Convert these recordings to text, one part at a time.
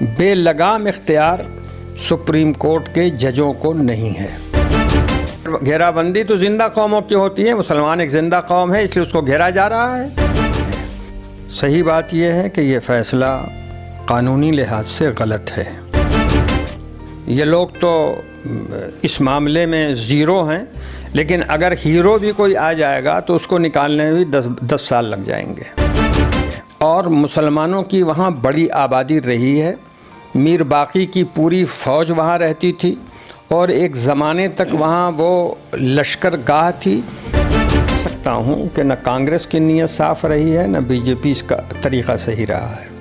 بے لگام اختیار سپریم کورٹ کے ججوں کو نہیں ہے۔ گھیرا بندی تو زندہ قوموں کی ہوتی ہے، مسلمان ایک زندہ قوم ہے، اس لیے اس کو گھیرا جا رہا ہے۔ صحیح بات یہ ہے کہ یہ فیصلہ قانونی لحاظ سے غلط ہے۔ یہ لوگ تو اس معاملے میں زیرو ہیں، لیکن اگر ہیرو بھی کوئی آ جائے گا تو اس کو نکالنے میں بھی 10 سال لگ جائیں گے۔ اور مسلمانوں کی وہاں بڑی آبادی رہی ہے، میر باقی کی پوری فوج وہاں رہتی تھی، اور ایک زمانے تک وہاں وہ لشکر گاہ تھی۔ سکتا ہوں کہ نہ کانگریس کی نیت صاف رہی ہے، نہ بی جے پی کا طریقہ صحیح رہا ہے۔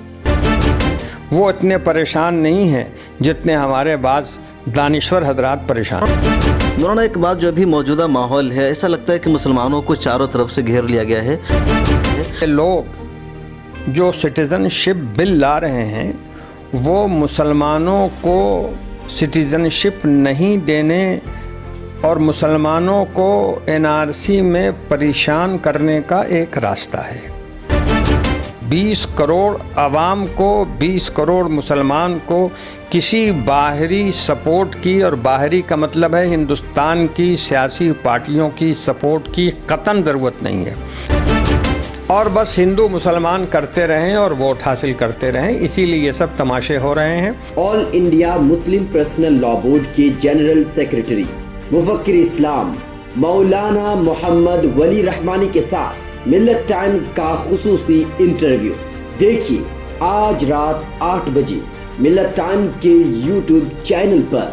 وہ اتنے پریشان نہیں ہیں جتنے ہمارے بعض دانشور حضرات پریشان۔ مولانا ایک بات، جو ابھی موجودہ ماحول ہے، ایسا لگتا ہے کہ مسلمانوں کو چاروں طرف سے گھیر لیا گیا ہے۔ لوگ جو سٹیزن شپ بل لا رہے ہیں وہ مسلمانوں کو سٹیزن شپ نہیں دینے اور مسلمانوں کو NRC میں پریشان کرنے کا ایک راستہ ہے۔ 20 کروڑ عوام کو، 20 کروڑ مسلمان کو کسی باہری سپورٹ کی، اور باہری کا مطلب ہے ہندوستان کی سیاسی پارٹیوں کی سپورٹ کی قطعاً ضرورت نہیں ہے، اور بس ہندو مسلمان کرتے رہیں اور ووٹ حاصل کرتے رہیں، اسی لیے یہ سب تماشے ہو رہے ہیں۔ آل انڈیا مسلم پرسنل لا بورڈ کے جنرل سیکرٹری مفکر اسلام مولانا محمد ولی رحمانی کے ساتھ ملت ٹائمز کا خصوصی انٹرویو دیکھیے آج رات 8 بجے ملت ٹائمز کے YouTube چینل پر۔